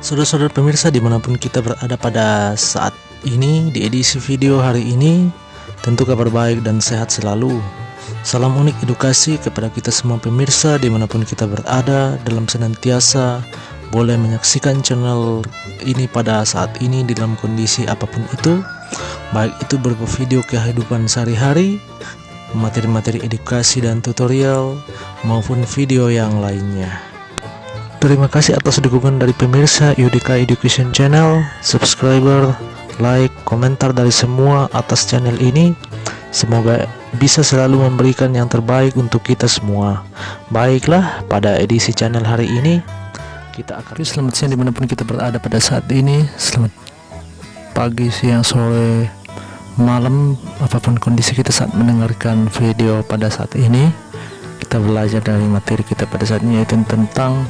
Saudara-saudara pemirsa dimanapun kita berada pada saat ini, di edisi video hari ini, tentu kabar baik dan sehat selalu. Salam unik edukasi kepada kita semua pemirsa dimanapun kita berada, dalam senantiasa boleh menyaksikan channel ini pada saat ini dalam kondisi apapun itu, baik itu berupa video kehidupan sehari-hari, materi-materi edukasi dan tutorial, maupun video yang lainnya. Terima kasih atas dukungan dari pemirsa UDK Education Channel, subscriber, like, komentar dari semua atas channel ini. Semoga bisa selalu memberikan yang terbaik untuk kita semua. Baiklah, pada edisi channel hari ini kita akan selamat siang dimanapun kita berada pada saat ini. Selamat pagi, siang, sore, malam, apapun kondisi kita saat mendengarkan video pada saat ini. Kita belajar dari materi kita pada saat ini, yaitu tentang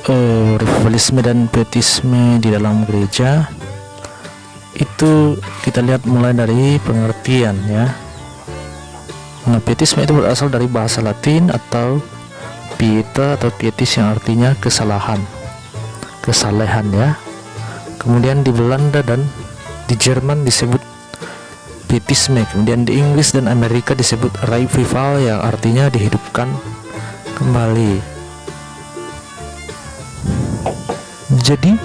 revivalisme dan pietisme di dalam gereja. Itu kita lihat mulai dari pengertian ya. Nah, pietisme itu berasal dari bahasa Latin atau pieta atau pietis yang artinya kesalahan ya. Kemudian di Belanda dan di Jerman disebut pietisme. Kemudian di Inggris dan Amerika disebut revival yang artinya dihidupkan kembali. Jadi,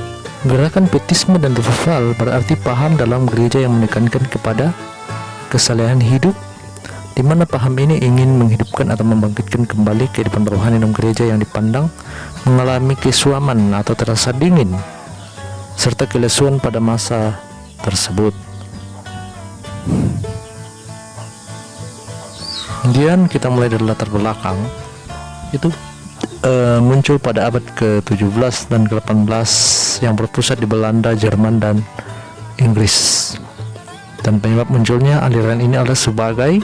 gerakan pietisme dan revival berarti paham dalam gereja yang menekankan kepada kesalehan hidup, di mana paham ini ingin menghidupkan atau membangkitkan kembali kehidupan rohani dalam gereja yang dipandang mengalami kesuaman atau terasa dingin, serta kelesuan pada masa tersebut. Kemudian kita mulai dari latar belakang. Itu muncul pada abad ke-17 dan ke-18 yang berpusat di Belanda, Jerman, dan Inggris. Dan penyebab munculnya aliran ini adalah sebagai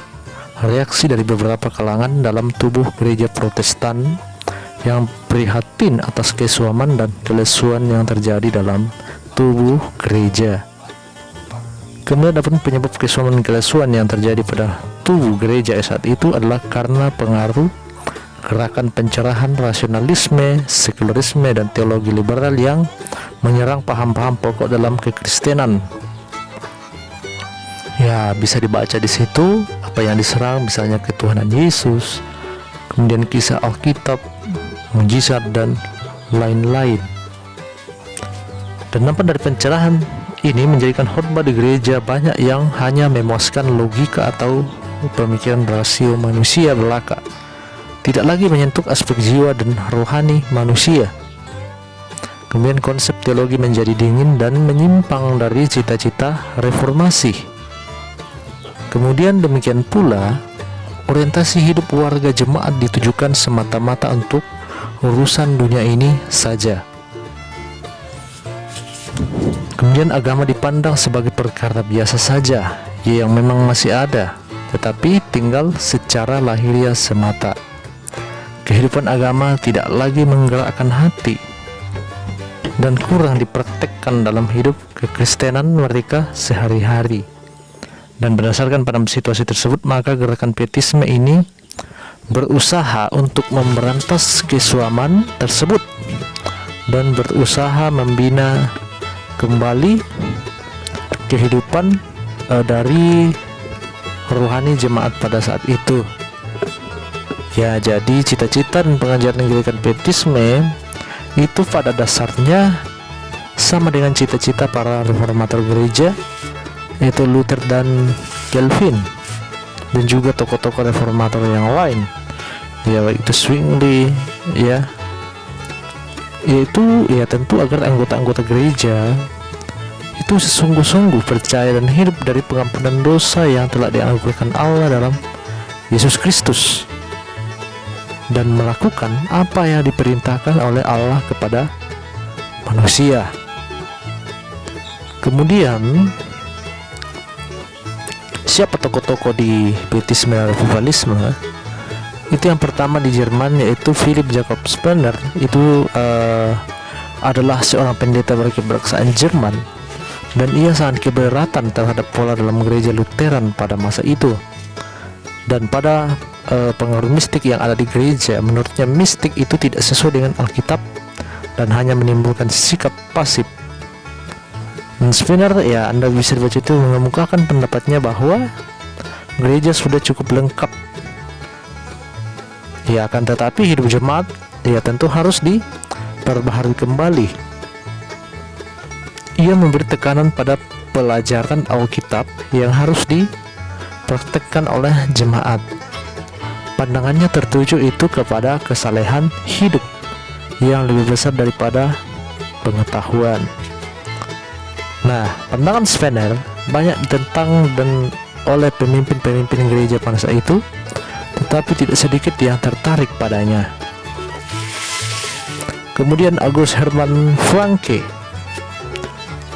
reaksi dari beberapa kalangan dalam tubuh gereja Protestan yang prihatin atas kesuaman dan kelesuan yang terjadi dalam tubuh gereja. Kemudian adapun penyebab kesuaman dan kelesuan yang terjadi pada tubuh gereja saat itu adalah karena pengaruh gerakan pencerahan, rasionalisme, sekularisme, dan teologi liberal yang menyerang paham-paham pokok dalam kekristenan. Ya, bisa dibaca di situ apa yang diserang, misalnya ketuhanan Yesus, kemudian kisah Alkitab, mujizat, dan lain-lain. Dan nampak dari pencerahan ini menjadikan khotbah di gereja banyak yang hanya memuaskan logika atau pemikiran rasio manusia belaka, tidak lagi menyentuh aspek jiwa dan rohani manusia. Kemudian konsep teologi menjadi dingin dan menyimpang dari cita-cita reformasi. Kemudian demikian pula orientasi hidup warga jemaat ditujukan semata-mata untuk urusan dunia ini saja. Kemudian agama dipandang sebagai perkara biasa saja, yang memang masih ada, tetapi tinggal secara lahiriah semata. Kehidupan agama tidak lagi menggerakkan hati dan kurang dipraktekkan dalam hidup kekristenan mereka sehari-hari. Dan berdasarkan pada situasi tersebut, maka gerakan pietisme ini berusaha untuk memberantas kesuaman tersebut dan berusaha membina kembali kehidupan dari rohani jemaat pada saat itu. Ya, jadi cita-cita dan pengajaran gerakan pietisme itu pada dasarnya sama dengan cita-cita para reformator gereja, yaitu Luther dan Calvin, dan juga tokoh-tokoh reformator yang lain ya baik itu Zwingli ya, yaitu ya tentu agar anggota-anggota gereja itu sesungguh-sungguh percaya dan hidup dari pengampunan dosa yang telah dianugerahkan Allah dalam Yesus Kristus, dan melakukan apa yang diperintahkan oleh Allah kepada manusia. Kemudian siapa tokoh-tokoh di Pietisme dan Revivalisme? Itu yang pertama di Jerman, yaitu Philip Jakob Spener. Itu adalah seorang pendeta berkebangsaan Jerman, dan ia sangat keberatan terhadap pola dalam gereja Lutheran pada masa itu. Dan pada pengaruh mistik yang ada di gereja, menurutnya mistik itu tidak sesuai dengan Alkitab dan hanya menimbulkan sikap pasif. Dan Spener, ya Anda bisa baca itu, mengemukakan pendapatnya bahwa gereja sudah cukup lengkap. Ya, akan tetapi hidup jemaat ya tentu harus diperbaharui kembali. Ia memberi tekanan pada pelajaran Alkitab yang harus dipraktekkan oleh jemaat. Pandangannya tertuju itu kepada kesalehan hidup yang lebih besar daripada pengetahuan. Nah, pandangan Spener banyak ditentang dan oleh pemimpin-pemimpin gereja pada saat itu, tetapi tidak sedikit yang tertarik padanya. Kemudian August Hermann Francke.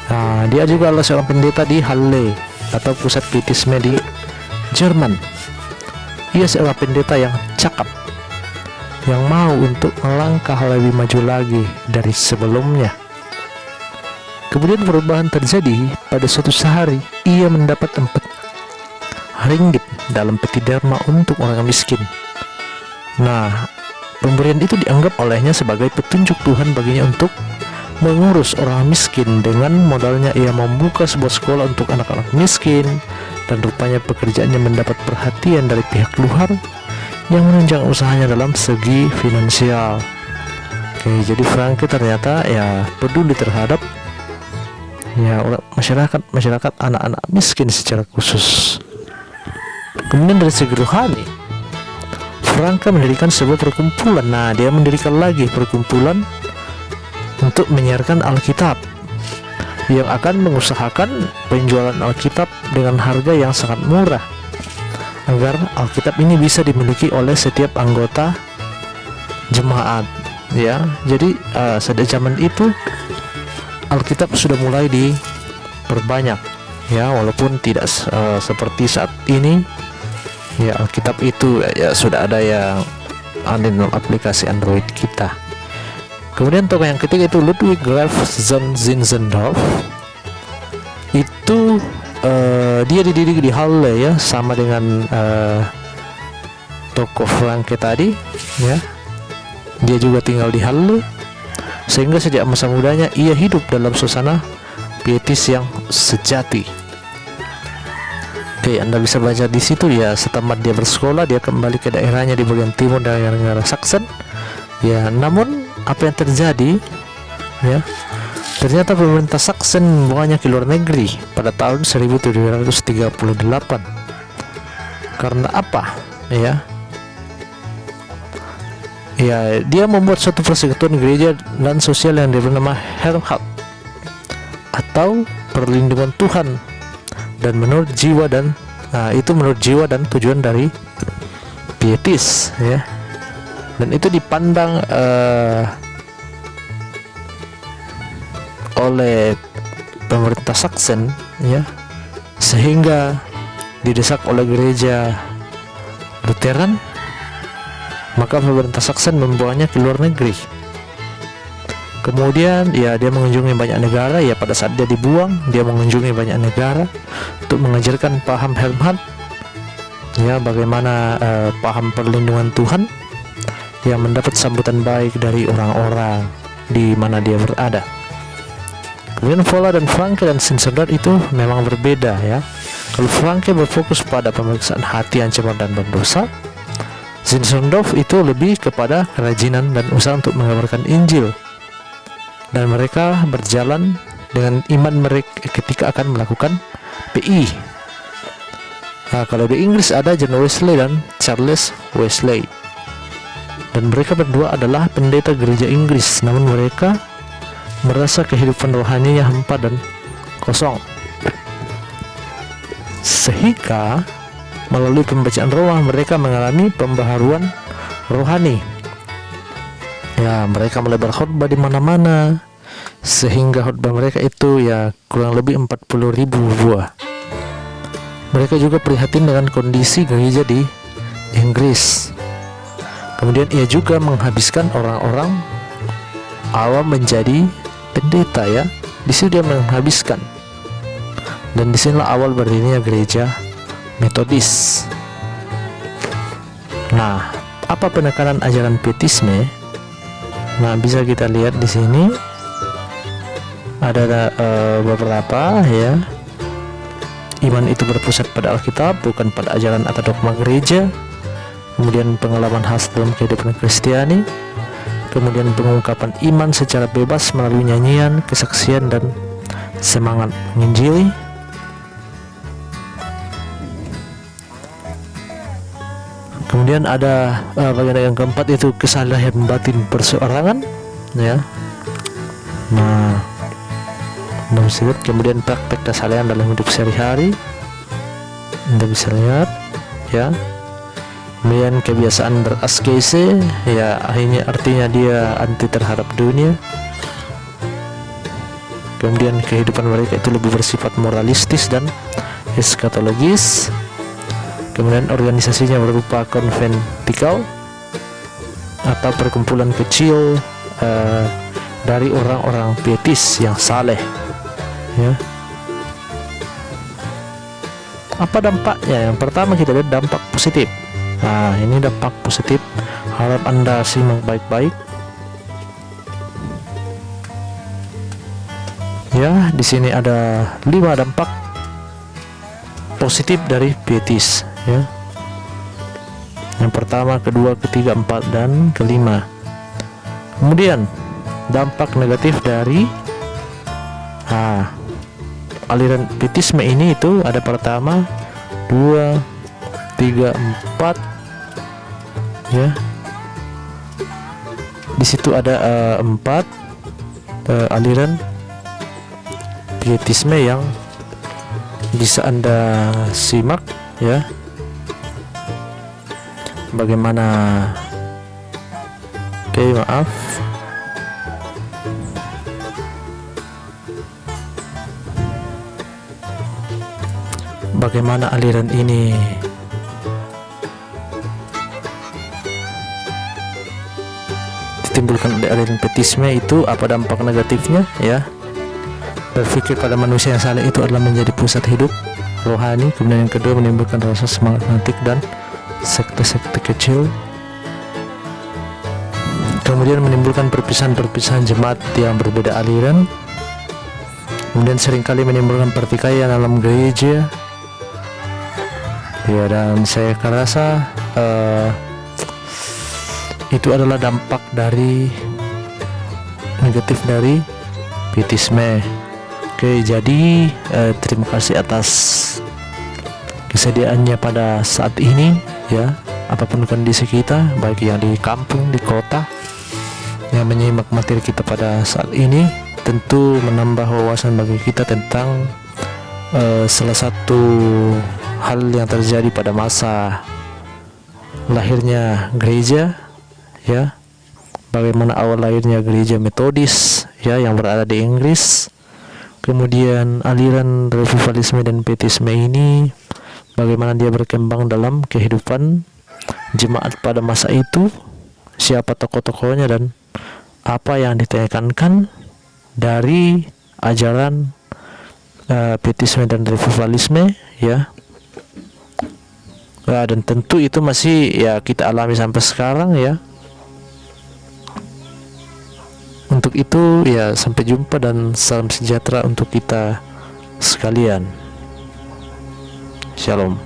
Nah, dia juga adalah seorang pendeta di Halle atau pusat pietisme di Jerman. Ia seorang pendeta yang cakap, yang mau untuk melangkah lebih maju lagi dari sebelumnya. Kemudian perubahan terjadi pada suatu hari. Ia mendapat 4 ringgit dalam peti derma untuk orang miskin. Nah, pemberian itu dianggap olehnya sebagai petunjuk Tuhan baginya untuk mengurus orang miskin. Dengan modalnya ia membuka sebuah sekolah untuk anak-anak miskin, dan rupanya pekerjaannya mendapat perhatian dari pihak luar yang menunjang usahanya dalam segi finansial. Oke, jadi Francke ternyata ya peduli terhadap ya masyarakat anak-anak miskin secara khusus. Kemudian dari segi rohani, Francke mendirikan sebuah perkumpulan. Nah, dia mendirikan lagi perkumpulan untuk menyiarkan Alkitab, yang akan mengusahakan penjualan Alkitab dengan harga yang sangat murah, agar Alkitab ini bisa dimiliki oleh setiap anggota jemaat. Ya, jadi sejak zaman itu Alkitab sudah mulai diperbanyak, ya, walaupun tidak seperti saat ini. Ya, Alkitab itu ya sudah ada yang ada dalam aplikasi Android kita. Kemudian tokoh yang ketiga itu Ludwig Graf von Zinzendorf. Itu dia dididik di Halle, ya, sama dengan tokoh Francke tadi, ya. Dia juga tinggal di Halle, sehingga sejak masa mudanya ia hidup dalam suasana pietis yang sejati. Oke, Anda bisa baca di situ ya. Setelah dia bersekolah, dia kembali ke daerahnya di bagian timur daerah Saxon. Ya, namun apa yang terjadi? Ya, ternyata pemerintah Saxon membawanya ke luar negeri pada tahun 1738. Karena apa? Ya, dia membuat suatu persekutuan gereja dan sosial yang bernama Herrnhut atau perlindungan Tuhan. Dan menurut jiwa dan tujuan dari pietis, ya. Dan itu dipandang oleh pemerintah Saxon, ya, sehingga didesak oleh gereja Lutheran, maka pemerintah Saxon membawanya ke luar negeri. Kemudian ya dia mengunjungi banyak negara. Ya, pada saat dia dibuang, dia mengunjungi banyak negara untuk mengajarkan paham Herrnhut, ya, bagaimana paham perlindungan Tuhan yang mendapat sambutan baik dari orang-orang di mana dia berada. Kemudian Vola dan Francke dan Zinzendorf itu memang berbeda, ya. Kalau Francke berfokus pada pemeriksaan hati yang cemar dan berdosa, Zinzendorf itu lebih kepada kerajinan dan usaha untuk mengabarkan Injil. Dan mereka berjalan dengan iman mereka ketika akan melakukan PI. Nah, kalau di Inggris ada John Wesley dan Charles Wesley. dan mereka berdua adalah pendeta gereja Inggris, namun mereka merasa kehidupan rohaninya hampa dan kosong, sehingga melalui pembacaan roh mereka mengalami pembaharuan rohani. Ya, mereka melebar khotbah di mana-mana, sehingga khotbah mereka itu ya kurang lebih 40.000 buah. Mereka juga prihatin dengan kondisi gereja di Inggris. Kemudian ia juga menghabiskan orang-orang awam menjadi pendeta, ya. Di situ dia menghabiskan. Dan disinilah awal berdirinya gereja Metodis. Nah, apa penekanan ajaran pietisme? Nah, bisa kita lihat di sini ada beberapa, ya. Iman itu berpusat pada Alkitab, bukan pada ajaran atau dogma gereja. Kemudian pengalaman khas dalam kehidupan Kristiani. Kemudian pengungkapan iman secara bebas melalui nyanyian, kesaksian, dan semangat menginjili. Kemudian ada bagian yang keempat, itu kesalahan batin perseorangan, ya. Nah, kemudian praktek kesalahan dalam hidup sehari-hari, Anda bisa lihat, ya. Kemudian kebiasaan beraskese, ya, akhirnya artinya dia anti terhadap dunia. Kemudian kehidupan mereka itu lebih bersifat moralistis dan eskatologis. Kemudian organisasinya berupa konventikal atau perkumpulan kecil dari orang-orang pietis yang saleh, ya. Apa dampaknya? Yang pertama kita lihat dampak positif. Nah, ini dampak positif, harap Anda simak baik-baik. Ya, di sini ada 5 dampak positif dari pietis, ya. Yang pertama, kedua, ketiga, 4, dan kelima. Kemudian dampak negatif dari aliran pietisme ini itu ada pertama, 2, 3, 4, ya. Di situ ada 4 aliran pietisme yang bisa Anda simak, ya. Bagaimana? Maaf. Bagaimana aliran ini ditimbulkan oleh aliran pietisme, itu apa dampak negatifnya, ya. Berpikir pada manusia yang saleh itu adalah menjadi pusat hidup rohani. Kemudian yang kedua, menimbulkan rasa semangat fanatik dan sekte-sekte kecil. Kemudian menimbulkan perpisahan-perpisahan jemaat yang berbeda aliran. Kemudian seringkali menimbulkan pertikaian dalam gereja, ya. Dan saya rasa itu adalah dampak dari negatif dari pietisme. Oke, jadi terima kasih atas kesediaannya pada saat ini, ya. Apapun kondisi kita, baik yang di kampung, di kota, yang menyimak materi kita pada saat ini, tentu menambah wawasan bagi kita tentang salah satu hal yang terjadi pada masa lahirnya gereja, ya. Bagaimana awal lahirnya gereja Metodis, ya, yang berada di Inggris. Kemudian aliran revivalisme dan pietisme ini, bagaimana dia berkembang dalam kehidupan jemaat pada masa itu, siapa tokoh-tokohnya, dan apa yang ditekankan dari ajaran pietisme dan revivalisme, ya. Dan tentu itu masih, ya, kita alami sampai sekarang, ya. Untuk itu, ya, sampai jumpa dan salam sejahtera untuk kita sekalian. Shalom.